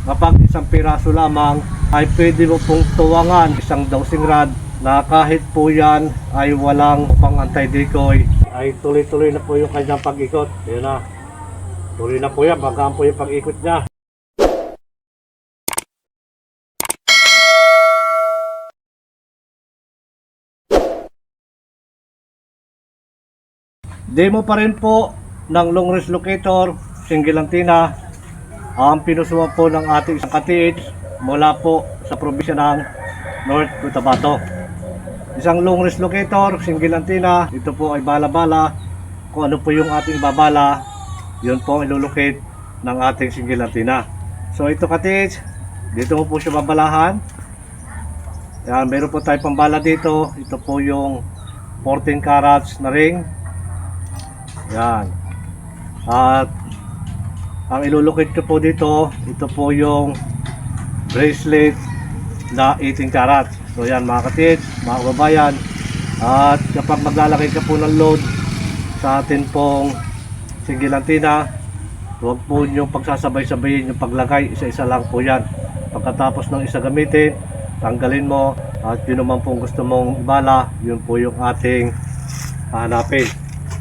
kapag isang piraso lamang ay pwede mo pong tuwangan isang dowsing rod na kahit po yan ay walang pang anti-decoy ay tuloy-tuloy na po yung kanyang pag-ikot. Yun na, tuloy na po yan, bagaan po yung pag-ikot niya. Demo pa rin po ng long range locator, single antenna, ang pinusuwa po ng ating katiits mula po sa probinsya ng North Cotabato. Isang long range locator, single antenna, ito po ay bala-bala. Kung ano po yung ating babala, yun po ang ilulocate ng ating single antenna. So ito katiits, dito mo po siya babalahan. Yan, meron po tayo pambala dito. Ito po yung 14 carats na ring. Yan. At ang ilulukit ko po dito, ito po yung bracelet na 18 carats. So yan mga katids, mga kababayan. At kapag maglalagay ka po ng load sa atin pong single antenna, huwag po yung pagsasabay-sabayin yung paglagay, isa-isa lang po yan. Pagkatapos ng isa gamitin, tanggalin mo, at yun naman pong gusto mong ibala, yun po yung ating hahanapin.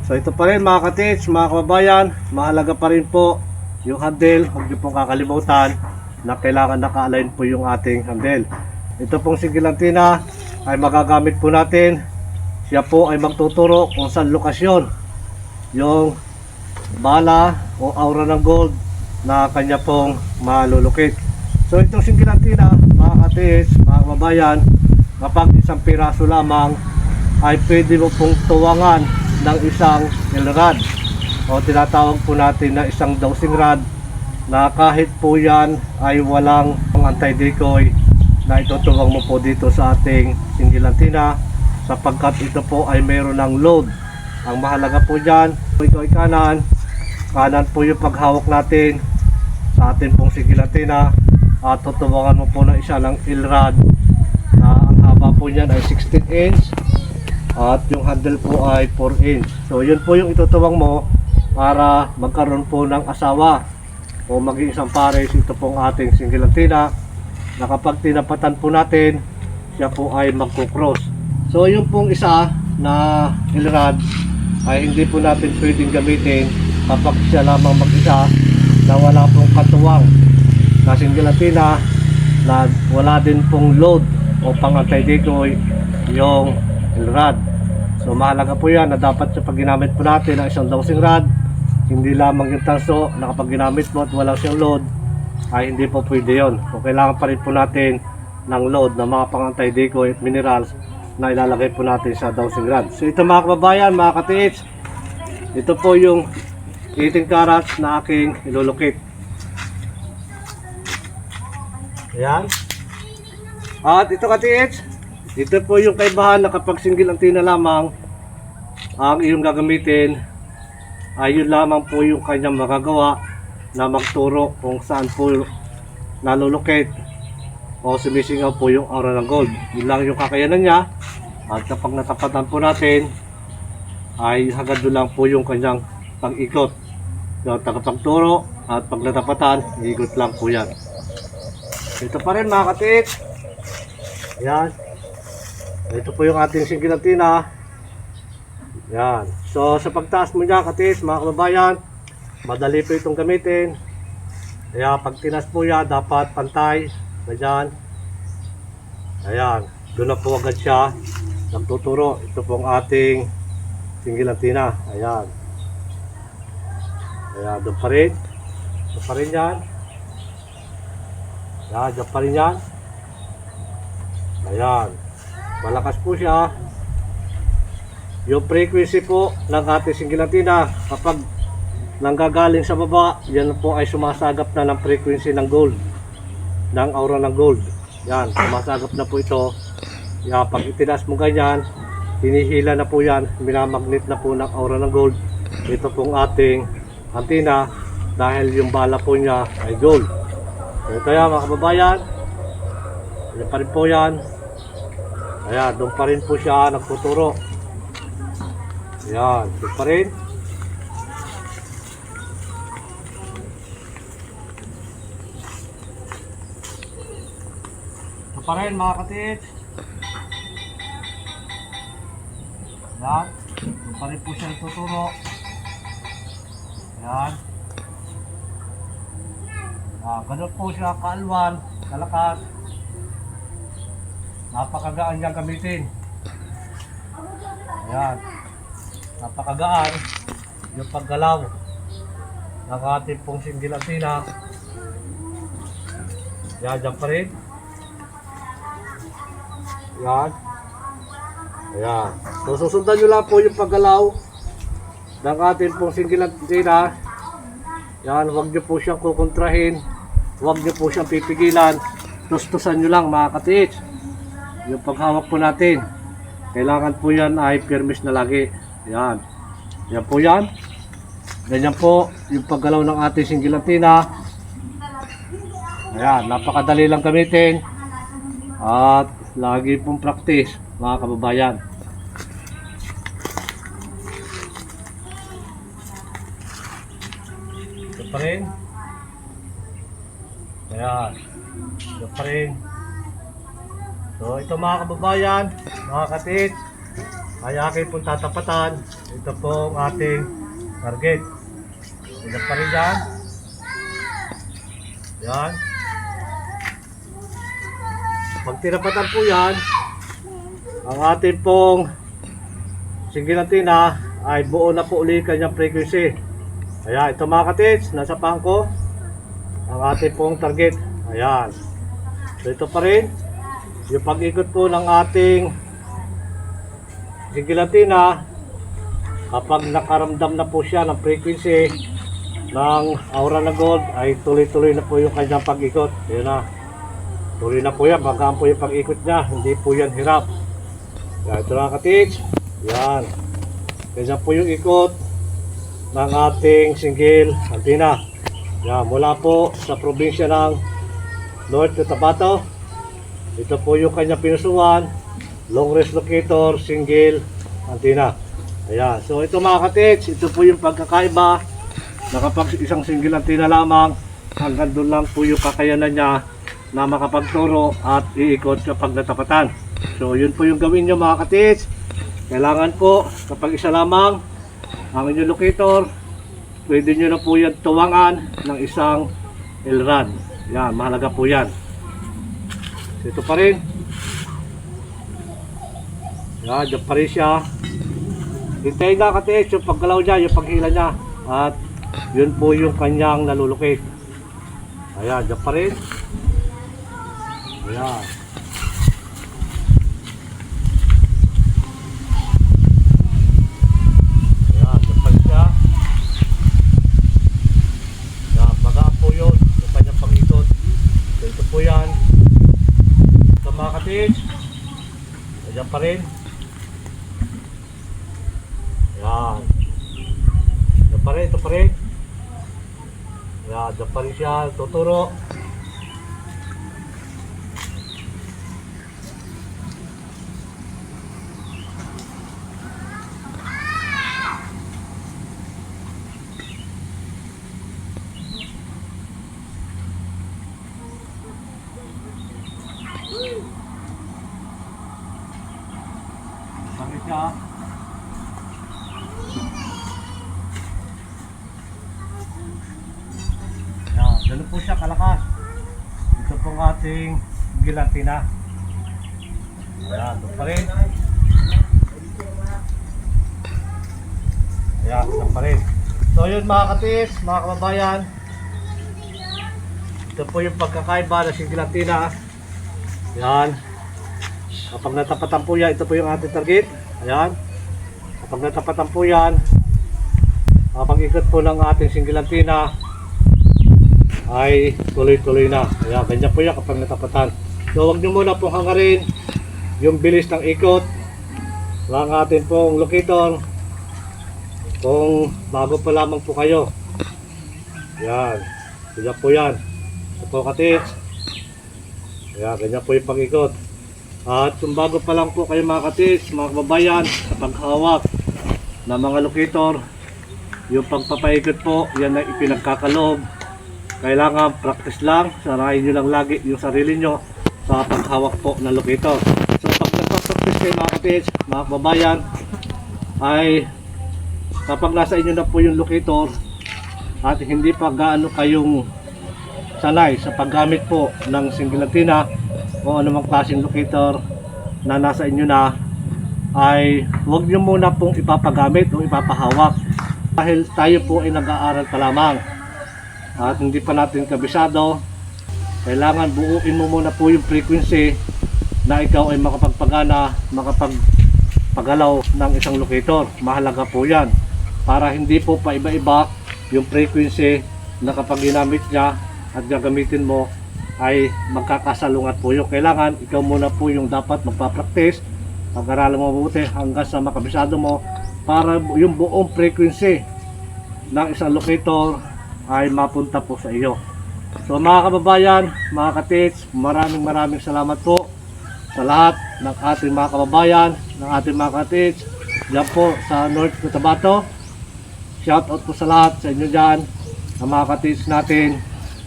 So ito pa rin mga katids, mga kababayan, mahalaga pa rin po yung handle. Huwag niyo pong kakalimutan na kailangan naka-align po yung ating handle. Ito pong single antenna ay magagamit po natin. Siya po ay magtuturo kung saan lokasyon yung bala o aura ng gold na kanya pong malulukit. So itong single antenna mga katids, mga kababayan, kapag isang piraso lamang ay pwede mo pong tuwangan ng isang rod o tinatawag po natin na isang dowsing rod na kahit po yan ay walang anti-decoy na itutuwang mo po dito sa ating single antenna sapagkat ito po ay mayroon ng load. Ang mahalaga po dyan, ito ay kanan po yung paghawak natin sa ating pong single antenna at tutuwangan mo po ng isa ng rod na ang haba po niyan ay 16 inch at yung handle po ay 4 inch. So yun po yung itutuwang mo para magkaroon po ng asawa o maging isang pares. Ito pong ating single antenna na kapag tinapatan po natin, siya po ay magkukross. So yung pong isa na rod ay hindi po natin pwedeng gamitin kapag siya lamang mag-isa na wala pong katuwang na single antenna na wala din pong load o pang anti-decoy yung rod. So mahalaga po yan na dapat sa pag ginamit po natin ang isang dowsing rod, hindi lamang yung tanso na kapag ginamit mo at wala siyang load ay hindi po pwede yun. So kailangan pa rin po natin ng load na mga pang anti-decoy at minerals na ilalagay po natin sa dowsing rod. So ito mga kababayan, mga katiits, ito po yung 18 carats na aking ilulukit. Ayan. At ito katiits, ito po yung kaibahan na kapag single antenna lamang ang iyong gagamitin ay yun lamang po yung kanyang magagawa na magturo kung saan po nalulukit o sumisingaw po yung aura ng gold. Yun lang yung kakayanan niya at kapag natapatan po natin ay hagad lang po yung kanyang pag-ikot. So tagapagturo at pag natapatan, ikot lang po yan. Ito pa rin mga katiit. Ayan. Ito po yung ating single antenna. Yan. So sa pagtaas mo niya katiis mga kababayan, madali po itong gamitin. Kaya pag tinas po yan, dapat pantay. Ganyan. Ayan. Doon na po agad siya nagtuturo. Ito pong ating single antenna. Ayan. Ayan. Doon pa rin. Doon pa rin yan. Ayan. Doon pa rin yan. Ayan. Malakas po siya. Yung frequency po ng ating single antenna kapag nanggagaling sa baba, yan po ay sumasagap na ng frequency ng gold, ng aura ng gold. Yan, sumasagap na po ito. Yan, pag itinas mo ganyan, hinihila na po yan, minamagnet na po ng aura ng gold. Ito pong ating antenna dahil yung bala po niya ay gold. So ito yan mga kababayan. Yan pa rin po yan. Ayan, doon pa rin po siya nagtuturo. Ayan, doon pa rin. pa rin mga katits. Yan. Ito pa rin po siya ituturo. Yan. Ganun po siya kaalwan, kalakas. Napakagaan niyang gamitin. Ayan. Napakagaan yung paggalaw ng ating pong single antenna. Yan, dyan pa rin. Yan. Ayan. So, susundan nyo lang po yung paggalaw ng ating pong single antenna. Yan, huwag nyo po siyang kukontrahin. Huwag nyo po siyang pipigilan. Tustusan nyo lang mga katits. Yung paghawak po natin, kailangan po yan ay permis na lagi. Yan. Yan po yan. Ganyan po yung paggalaw ng ating single antenna. Ayan, napakadali lang gamitin. At lagi pong practice mga kababayan. Ito pa rin. Ayan. Ito pa rin. So ito mga kababayan, mga katits, ay aking pong tatapatan. Ito po ang ating target. Ito pa rin yan. Yan. Pag tinapatan po yan, ang ating pong single antenna ay buo na po ulit kanyang frequency. Ayan, ito mga katits, nasa pangko ang ating pong target. Ayan. So ito pa rin. Yung pag-ikot po ng ating single antenna, kapag nakaramdam na po siya ng frequency ng aura na gold, ay tuloy-tuloy na po yung kanyang pag-ikot. Yun na. Tuloy na po yan. Bagaan po yung pag-ikot niya. Hindi po yan hirap. Yan, ito na katits. Yan. Ganyan po yung ikot ng ating single antenna. Yan, mula po sa probinsya ng North Cotabato. Ito po yung kanyang pinusuan, long range locator, single antenna. Ayan. So ito mga katits, ito po yung pagkakaiba na kapag isang single antenna lamang, hanggang doon lang po yung kakayanan niya na makapagturo at iikot kapag natapatan. So yun po yung gawin nyo mga katits. Kailangan po kapag isa lamang ang inyong locator, pwede nyo na po yan tuwangan ng isang LRAD. Yan, mahalaga po yan. Ito pa rin. Yan, dyan pa rin siya. Hintayin na katits yung paggalaw niya, yung paghila niya. At yun po yung kanyang nalulukit. Ayan, dyan pa rin. Ayan. Ayan, dyan pa rin siya. Ayan, bagaan po yun yung kanyang pag-ikot. So ito po yan. Mga katits, ayan pa rin. Yan. Ayan pa rin, ito pa rin. Ayan, ayan pa rin siya, tuturo. Sakit siya. Yan, ganun po siya kalakas. Ito pong ating single antenna. Ayan, ito pa rin. Ayan, ito pa rin. So yun mga katis, mga kababayan, ito po yung pagkakaiba ng single antenna. Ayan. Kapag natapatan po yan, ito po yung ating target. Ayan. Kapag natapatan po yan, kapag ikot po ng ating single antenna, ay tuloy-tuloy na. Ayan, ganyan po yan kapag natapatan. So huwag nyo muna pong hangarin yung bilis ng ikot ng ating pong locator kung bago pa lamang po kayo. Ayan. Ganyan po yan. Ito po katits. Ayan, ganyan po yung pag-ikot. At kung bago pa lang po kayo mga katits, mga kababayan, sa paghawak ng mga locator, yung pagpapaikot po, yan ay ipinagkakaloob. Kailangan practice lang, sarayin nyo lang lagi yung sarili nyo sa paghawak po ng locator. So pag nagpa-practice kayo mga katids, mga kababayan, ay kapag nasa inyo na po yung locator at hindi pa gaano kayong sanay sa paggamit po ng single antenna o anumang klaseng locator na nasa inyo na, ay huwag nyo muna pong ipapagamit o ipapahawak dahil tayo po ay nag-aaral pa lamang at hindi pa natin kabisado. Kailangan buuin mo muna po yung frequency na ikaw ay makapagpagana, makapagpagalaw ng isang locator. Mahalaga po yan para hindi po pa iba-iba yung frequency na kapag ginamit niya at gagamitin mo ay magkakasalungat po yun. Kailangan ikaw muna po yung dapat magpa-practice, pag-aralan mo mabuti hanggang sa makabisado mo para yung buong frequency ng isang locator ay mapunta po sa iyo. So mga kababayan, mga katits, maraming salamat po sa lahat ng ating mga kababayan, ng ating mga katits dyan po sa North Cotabato. Shout out po sa lahat sa inyo dyan, ang mga katits natin.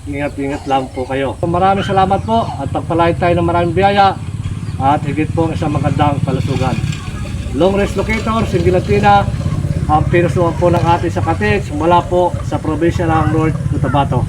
Ingat lang po kayo. Maraming salamat po at pagpalain tayo ng maraming biyaya at higit po isang magandang kalusugan. Long range locator, single antenna, ang pinusuan po ng ating sa katits mula po sa probinsya ng North Cotabato.